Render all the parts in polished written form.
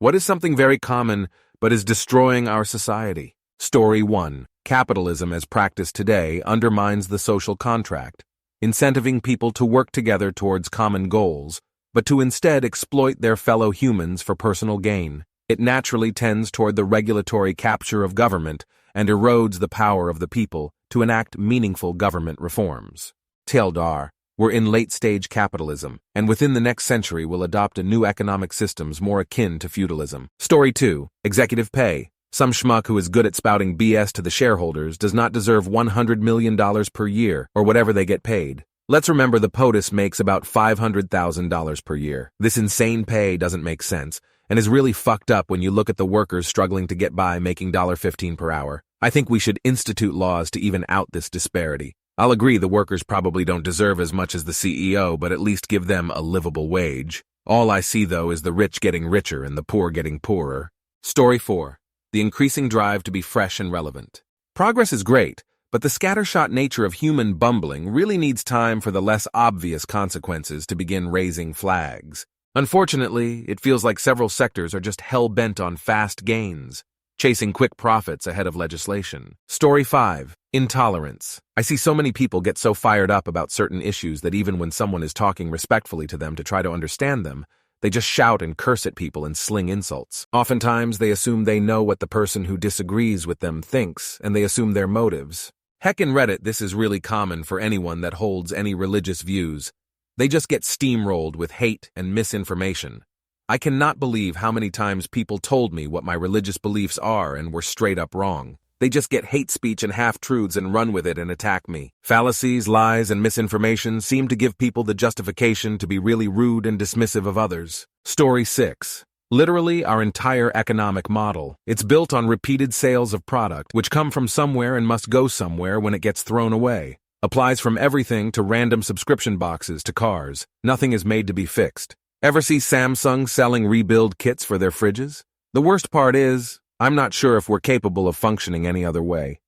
What is something very common but is destroying our society? Story 1. Capitalism as practiced today undermines the social contract, incentivizing people to work together towards common goals, but to instead exploit their fellow humans for personal gain. It naturally tends toward the regulatory capture of government and erodes the power of the people to enact meaningful government reforms. Tildar, we're in late-stage capitalism, and within the next century will adopt a new economic systems more akin to feudalism. Story 2. Executive pay. Some schmuck who is good at spouting BS to the shareholders does not deserve $100 million per year, or whatever they get paid. Let's remember the POTUS makes about $500,000 per year. This insane pay doesn't make sense, and is really fucked up when you look at the workers struggling to get by making $1.15 per hour. I think we should institute laws to even out this disparity. I'll agree the workers probably don't deserve as much as the CEO, but at least give them a livable wage. All I see, though, is the rich getting richer and the poor getting poorer. Story 4. The increasing drive to be fresh and relevant. Progress is great, but the scattershot nature of human bumbling really needs time for the less obvious consequences to begin raising flags. Unfortunately, it feels like several sectors are just hell-bent on fast gains, chasing quick profits ahead of legislation. Story 5. Intolerance. I see so many people get so fired up about certain issues that even when someone is talking respectfully to them to try to understand them, they just shout and curse at people and sling insults. Oftentimes, they assume they know what the person who disagrees with them thinks, and they assume their motives. Heck, in Reddit, this is really common for anyone that holds any religious views. They just get steamrolled with hate and misinformation. I cannot believe how many times people told me what my religious beliefs are and were straight up wrong. They just get hate speech and half-truths and run with it and attack me. Fallacies, lies, and misinformation seem to give people the justification to be really rude and dismissive of others. Story 6. Literally our entire economic model. It's built on repeated sales of product, which come from somewhere and must go somewhere when it gets thrown away. Applies from everything to random subscription boxes to cars. Nothing is made to be fixed. Ever see Samsung selling rebuild kits for their fridges? The worst part is, I'm not sure if we're capable of functioning any other way.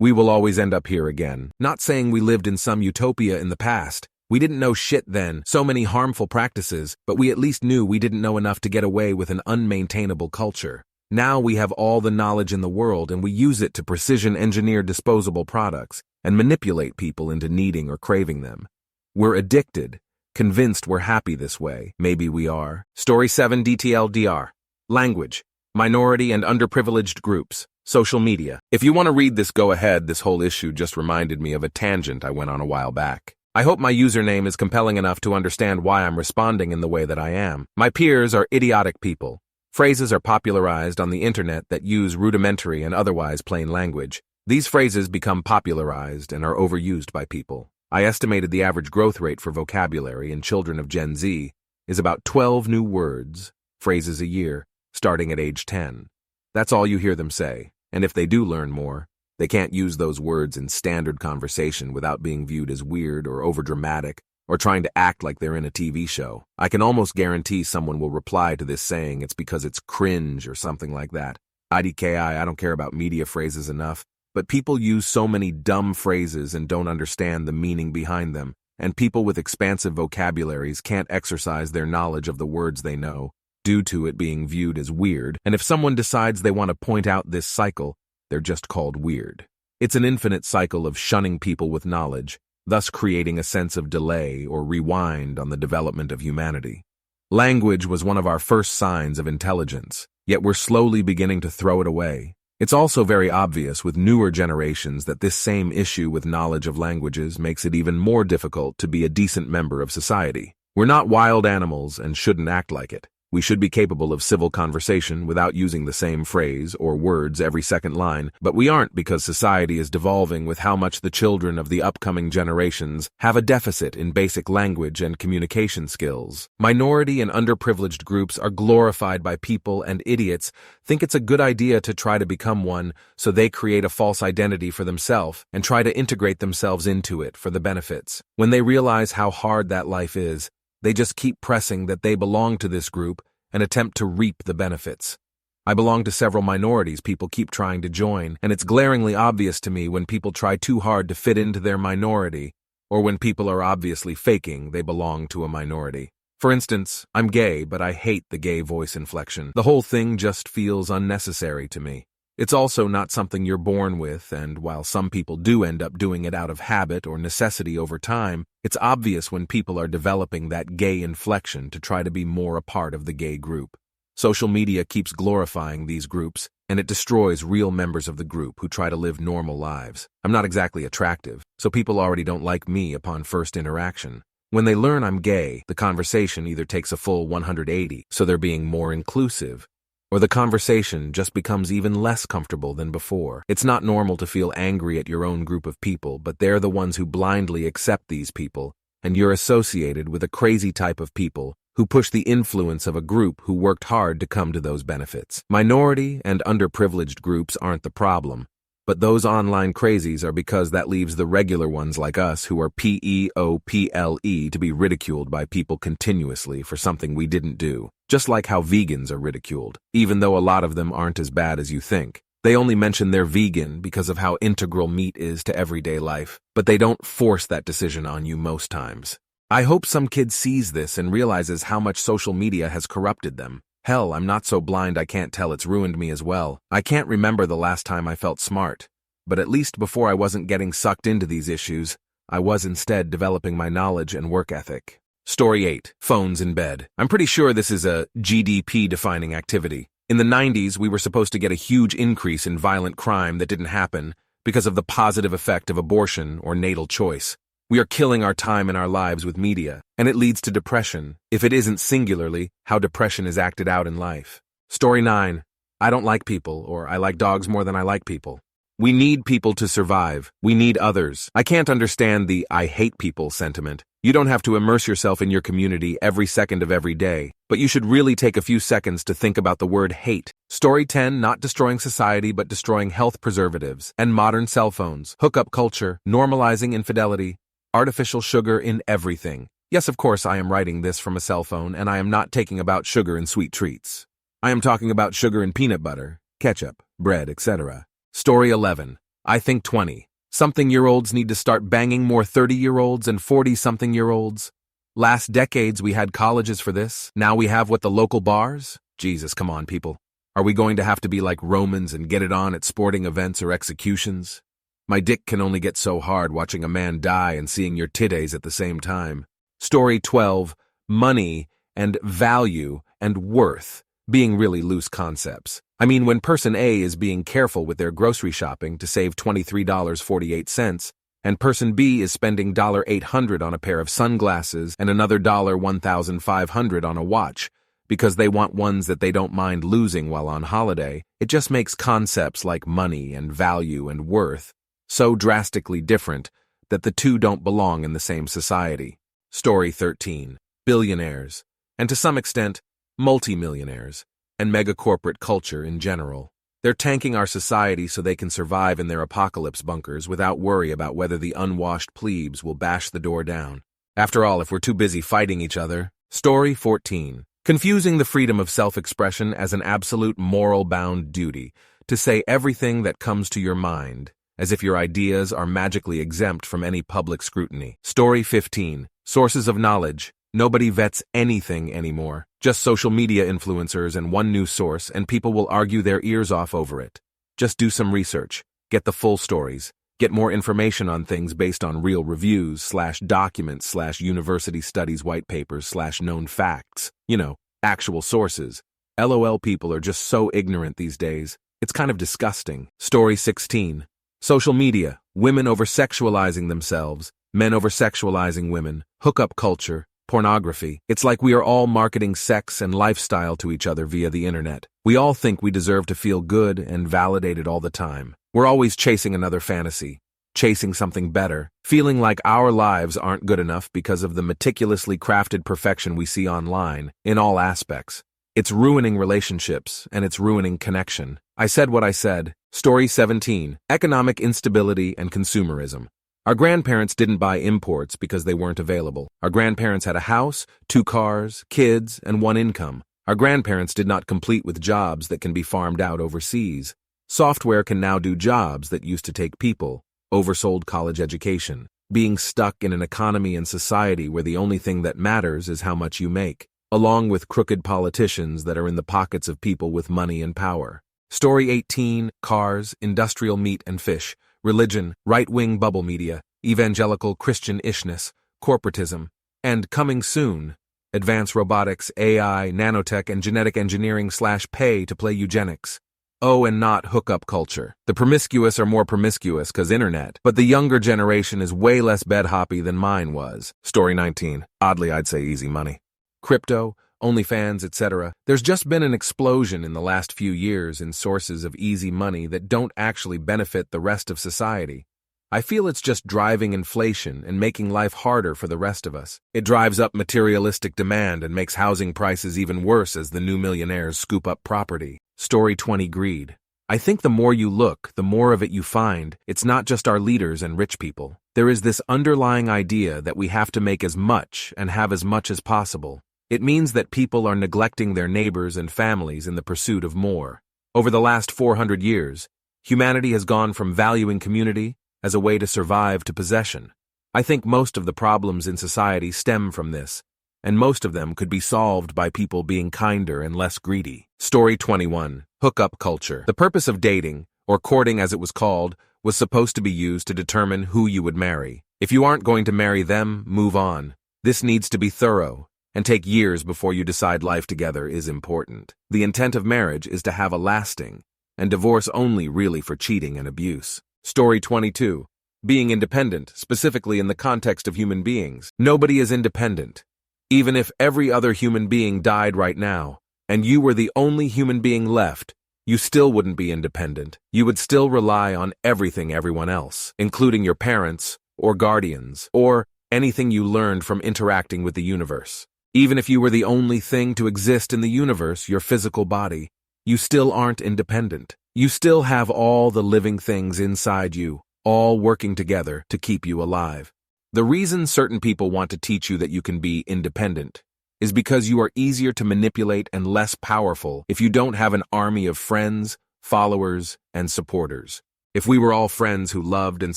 We will always end up here again. Not saying we lived in some utopia in the past. We didn't know shit then, so many harmful practices, but we at least knew we didn't know enough to get away with an unmaintainable culture. Now we have all the knowledge in the world and we use it to precision engineer disposable products and manipulate people into needing or craving them. We're addicted, convinced we're happy this way. Maybe we are. Story 7 DTLDR. Language. Minority and underprivileged groups. Social media. If you want to read this, go ahead. This whole issue just reminded me of a tangent I went on a while back. I hope my username is compelling enough to understand why I'm responding in the way that I am. My peers are idiotic people. Phrases are popularized on the internet that use rudimentary and otherwise plain language. These phrases become popularized and are overused by people. I estimated the average growth rate for vocabulary in children of Gen Z is about 12 new words, phrases a year, starting at age 10. That's all you hear them say, and if they do learn more, they can't use those words in standard conversation without being viewed as weird or overdramatic or trying to act like they're in a TV show. I can almost guarantee someone will reply to this saying it's because it's cringe or something like that. IDKI, I don't care about media phrases enough, but people use so many dumb phrases and don't understand the meaning behind them, and people with expansive vocabularies can't exercise their knowledge of the words they know, due to it being viewed as weird, and if someone decides they want to point out this cycle, they're just called weird. It's an infinite cycle of shunning people with knowledge, thus creating a sense of delay or rewind on the development of humanity. Language was one of our first signs of intelligence, yet we're slowly beginning to throw it away. It's also very obvious with newer generations that this same issue with knowledge of languages makes it even more difficult to be a decent member of society. We're not wild animals and shouldn't act like it. We should be capable of civil conversation without using the same phrase or words every second line, but we aren't because society is devolving with how much the children of the upcoming generations have a deficit in basic language and communication skills. Minority and underprivileged groups are glorified by people, and idiots think it's a good idea to try to become one, so they create a false identity for themselves and try to integrate themselves into it for the benefits. When they realize how hard that life is, they just keep pressing that they belong to this group and attempt to reap the benefits. I belong to several minorities people keep trying to join, and it's glaringly obvious to me when people try too hard to fit into their minority, or when people are obviously faking they belong to a minority. For instance, I'm gay, but I hate the gay voice inflection. The whole thing just feels unnecessary to me. It's also not something you're born with, and while some people do end up doing it out of habit or necessity over time, it's obvious when people are developing that gay inflection to try to be more a part of the gay group. Social media keeps glorifying these groups, and it destroys real members of the group who try to live normal lives. I'm not exactly attractive, so people already don't like me upon first interaction. When they learn I'm gay, the conversation either takes a full 180, so they're being more inclusive, or the conversation just becomes even less comfortable than before. It's not normal to feel angry at your own group of people, but they're the ones who blindly accept these people, and you're associated with a crazy type of people who push the influence of a group who worked hard to come to those benefits. Minority and underprivileged groups aren't the problem, but those online crazies are, because that leaves the regular ones like us who are people to be ridiculed by people continuously for something we didn't do. Just like how vegans are ridiculed, even though a lot of them aren't as bad as you think. They only mention they're vegan because of how integral meat is to everyday life, but they don't force that decision on you most times. I hope some kid sees this and realizes how much social media has corrupted them. Hell, I'm not so blind I can't tell it's ruined me as well. I can't remember the last time I felt smart, but at least before I wasn't getting sucked into these issues, I was instead developing my knowledge and work ethic. Story 8. Phones in bed. I'm pretty sure this is a GDP-defining activity. In the 90s, we were supposed to get a huge increase in violent crime that didn't happen because of the positive effect of abortion or natal choice. We are killing our time and our lives with media, and it leads to depression, if it isn't singularly how depression is acted out in life. Story 9. I don't like people, or I like dogs more than I like people. We need people to survive. We need others. I can't understand the I hate people sentiment. You don't have to immerse yourself in your community every second of every day, but you should really take a few seconds to think about the word hate. Story 10, not destroying society but destroying health preservatives and modern cell phones, hookup culture, normalizing infidelity, artificial sugar in everything. Yes, of course, I am writing this from a cell phone, and I am not taking about sugar in sweet treats. I am talking about sugar in peanut butter, ketchup, bread, etc. Story 11. I think 20. Something-year-olds need to start banging more 30-year-olds and 40-something-year-olds. Last decades we had colleges for this. Now we have what, the local bars? Jesus, come on, people. Are we going to have to be like Romans and get it on at sporting events or executions? My dick can only get so hard watching a man die and seeing your titties at the same time. Story 12. Money and value and worth being really loose concepts. I mean, when person A is being careful with their grocery shopping to save $23.48, and person B is spending $800 on a pair of sunglasses and another $1,500 on a watch because they want ones that they don't mind losing while on holiday, it just makes concepts like money and value and worth so drastically different that the two don't belong in the same society. Story 13. Billionaires, and to some extent, multimillionaires, and mega-corporate culture in general. They're tanking our society so they can survive in their apocalypse bunkers without worry about whether the unwashed plebes will bash the door down. After all, if we're too busy fighting each other. Story 14. Confusing the freedom of self-expression as an absolute moral-bound duty to say everything that comes to your mind, as if your ideas are magically exempt from any public scrutiny. Story 15. Sources of knowledge. Nobody vets anything anymore. Just social media influencers and one news source, and people will argue their ears off over it. Just do some research. Get the full stories. Get more information on things based on real reviews / documents / university studies white papers / known facts. You know, actual sources. LOL, people are just so ignorant these days. It's kind of disgusting. Story 16. Social media. Women over-sexualizing themselves. Men over-sexualizing women. Hookup culture. Pornography. It's like we are all marketing sex and lifestyle to each other via the internet. We all think we deserve to feel good and validated all the time. We're always chasing another fantasy, chasing something better, feeling like our lives aren't good enough because of the meticulously crafted perfection we see online, in all aspects. It's ruining relationships, and it's ruining connection. I said what I said. Story 17. Economic instability and consumerism. Our grandparents didn't buy imports because they weren't available. Our grandparents had a house, 2 cars, kids, and 1 income. Our grandparents did not complete with jobs that can be farmed out overseas. Software can now do jobs that used to take people. Oversold college education. being stuck in an economy and society where the only thing that matters is how much you make, along with crooked politicians that are in the pockets of people with money and power. Story 18, cars, industrial meat and fish, religion, right-wing bubble media, evangelical Christian-ishness, corporatism, and coming soon, advanced robotics, AI, nanotech, and genetic engineering/pay to play eugenics. Oh, and not hookup culture. The promiscuous are more promiscuous 'cause internet, but the younger generation is way less bed-hoppy than mine was. Story 19, oddly I'd say easy money. Crypto, OnlyFans, etc. There's just been an explosion in the last few years in sources of easy money that don't actually benefit the rest of society. I feel it's just driving inflation and making life harder for the rest of us. It drives up materialistic demand and makes housing prices even worse as the new millionaires scoop up property. Story 20, greed. I think the more you look, the more of it you find. It's not just our leaders and rich people. There is this underlying idea that we have to make as much and have as much as possible. It means that people are neglecting their neighbors and families in the pursuit of more. Over the last 400 years, humanity has gone from valuing community as a way to survive to possession. I think most of the problems in society stem from this, and most of them could be solved by people being kinder and less greedy. Story 21, hookup culture. The purpose of dating, or courting as it was called, was supposed to be used to determine who you would marry. If you aren't going to marry them, move on. This needs to be thorough and take years before you decide life together is important. The intent of marriage is to have a lasting, and divorce only really for cheating and abuse. Story 22. Being independent, specifically in the context of human beings. Nobody is independent. Even if every other human being died right now, and you were the only human being left, you still wouldn't be independent. You would still rely on everything everyone else, including your parents, or guardians, or anything you learned from interacting with the universe. Even if you were the only thing to exist in the universe, your physical body, you still aren't independent. You still have all the living things inside you, all working together to keep you alive. The reason certain people want to teach you that you can be independent is because you are easier to manipulate and less powerful if you don't have an army of friends, followers, and supporters. If we were all friends who loved and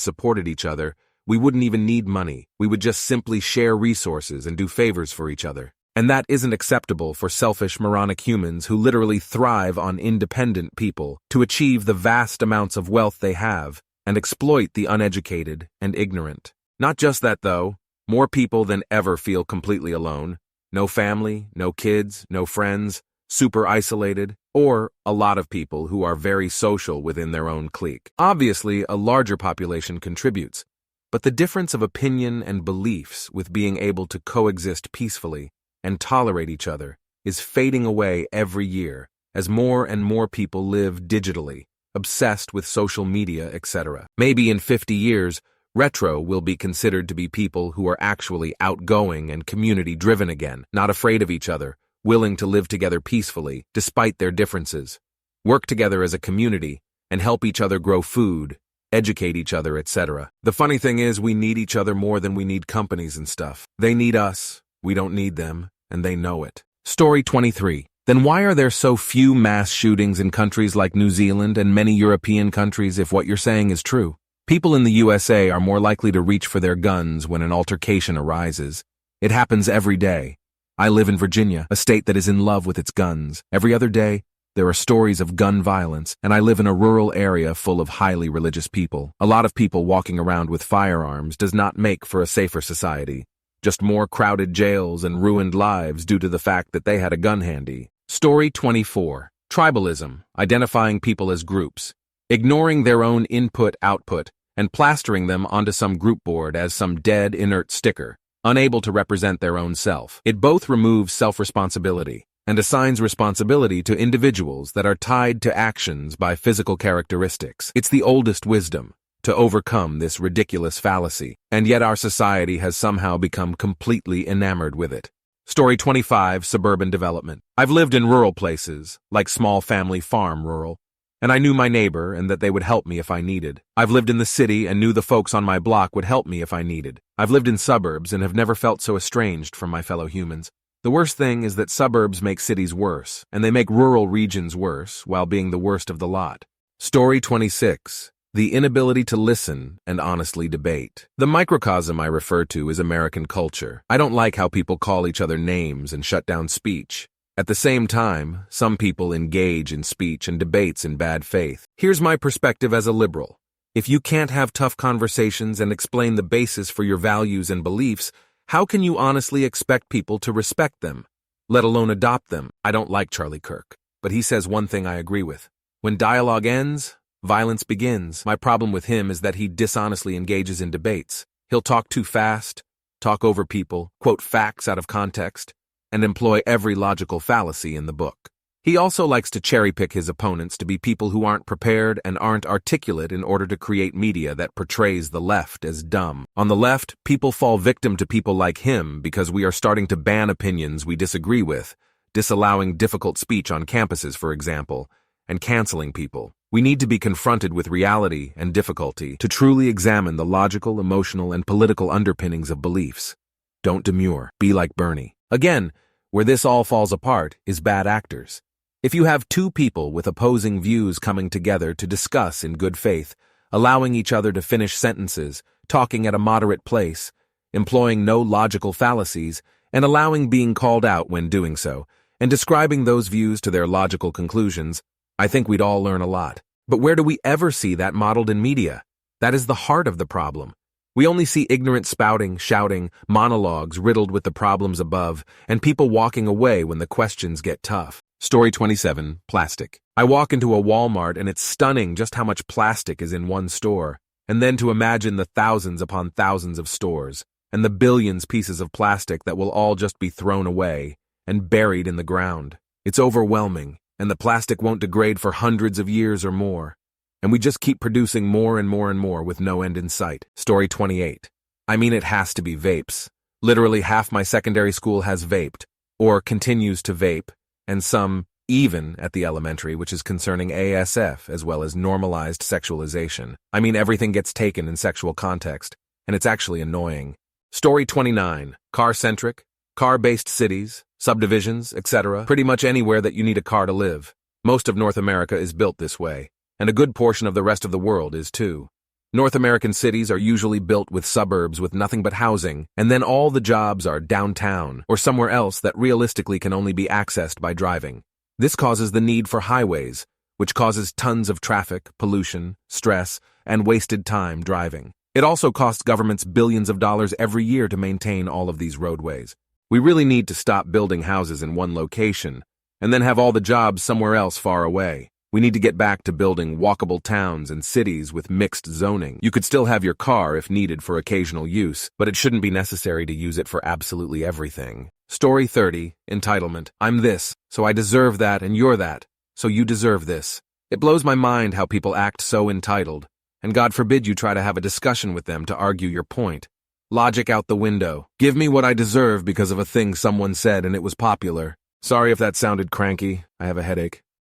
supported each other, we wouldn't even need money. We would just simply share resources and do favors for each other. And that isn't acceptable for selfish, moronic humans who literally thrive on independent people to achieve the vast amounts of wealth they have and exploit the uneducated and ignorant. Not just that, though. More people than ever feel completely alone. No family, no kids, no friends, super isolated, or a lot of people who are very social within their own clique. Obviously, a larger population contributes, but the difference of opinion and beliefs with being able to coexist peacefully and tolerate each other is fading away every year as more and more people live digitally, obsessed with social media, etc. Maybe in 50 years, retro will be considered to be people who are actually outgoing and community-driven again, not afraid of each other, willing to live together peacefully despite their differences, work together as a community, and help each other grow food, educate each other, etc. The funny thing is, we need each other more than we need companies and stuff. They need us, we don't need them, and they know it. Story 23. Then why are there so few mass shootings in countries like New Zealand and many European countries if what you're saying is true? People in the USA are more likely to reach for their guns when an altercation arises. It happens every day. I live in Virginia, a state that is in love with its guns. Every other day, there are stories of gun violence, and I live in a rural area full of highly religious people. A lot of people walking around with firearms does not make for a safer society. Just more crowded jails and ruined lives due to the fact that they had a gun handy. Story 24. Tribalism, identifying people as groups, ignoring their own input-output, and plastering them onto some group board as some dead, inert sticker, unable to represent their own self. It both removes self-responsibility and assigns responsibility to individuals that are tied to actions by physical characteristics. It's the oldest wisdom to overcome this ridiculous fallacy, and yet our society has somehow become completely enamored with it. Story 25. Suburban development. I've lived in rural places, like small family farm rural, and I knew my neighbor and that they would help me if I needed. I've lived in the city and knew the folks on my block would help me if I needed. I've lived in suburbs and have never felt so estranged from my fellow humans. The worst thing is that suburbs make cities worse, and they make rural regions worse while being the worst of the lot. Story 26. the inability to listen and honestly debate. The microcosm I refer to is American culture. I don't like how people call each other names and shut down speech. At the same time, some people engage in speech and debates in bad faith. Here's my perspective as a liberal. If you can't have tough conversations and explain the basis for your values and beliefs, how can you honestly expect people to respect them, let alone adopt them? I don't like Charlie Kirk, but he says one thing I agree with. When dialogue ends, violence begins. My problem with him is that he dishonestly engages in debates. He'll talk too fast, talk over people, quote facts out of context, and employ every logical fallacy in the book. He also likes to cherry-pick his opponents to be people who aren't prepared and aren't articulate in order to create media that portrays the left as dumb. On the left, people fall victim to people like him because we are starting to ban opinions we disagree with, disallowing difficult speech on campuses, for example, and canceling people. We need to be confronted with reality and difficulty to truly examine the logical, emotional, and political underpinnings of beliefs. Don't demur. Be like Bernie. Again, where this all falls apart is bad actors. If you have two people with opposing views coming together to discuss in good faith, allowing each other to finish sentences, talking at a moderate pace, employing no logical fallacies, and allowing being called out when doing so, and describing those views to their logical conclusions, I think we'd all learn a lot. But where do we ever see that modeled in media? That is the heart of the problem. We only see ignorant spouting, shouting, monologues riddled with the problems above, and people walking away when the questions get tough. Story 27, Plastic. I walk into a Walmart and it's stunning just how much plastic is in one store, and then to imagine the thousands upon thousands of stores, and the billions pieces of plastic that will all just be thrown away and buried in the ground. It's overwhelming, and the plastic won't degrade for hundreds of years or more. And we just keep producing more and more and more with no end in sight. Story 28. I mean, it has to be vapes. Literally half my secondary school has vaped, or continues to vape, and some even at the elementary, which is concerning ASF as well as normalized sexualization. I mean, everything gets taken in sexual context, and it's actually annoying. Story 29. Car-centric, car-based cities, subdivisions, etc. Pretty much anywhere that you need a car to live. Most of North America is built this way, and a good portion of the rest of the world is too. North American cities are usually built with suburbs with nothing but housing, and then all the jobs are downtown or somewhere else that realistically can only be accessed by driving. This causes the need for highways, which causes tons of traffic, pollution, stress, and wasted time driving. It also costs governments billions of dollars every year to maintain all of these roadways. We really need to stop building houses in one location, and then have all the jobs somewhere else far away. We need to get back to building walkable towns and cities with mixed zoning. You could still have your car if needed for occasional use, but it shouldn't be necessary to use it for absolutely everything. Story 30, Entitlement. I'm this, so I deserve that, and you're that, so you deserve this. It blows my mind how people act so entitled, and God forbid you try to have a discussion with them to argue your point. Logic out the window. Give me what I deserve because of a thing someone said and it was popular. Sorry if that sounded cranky. I have a headache.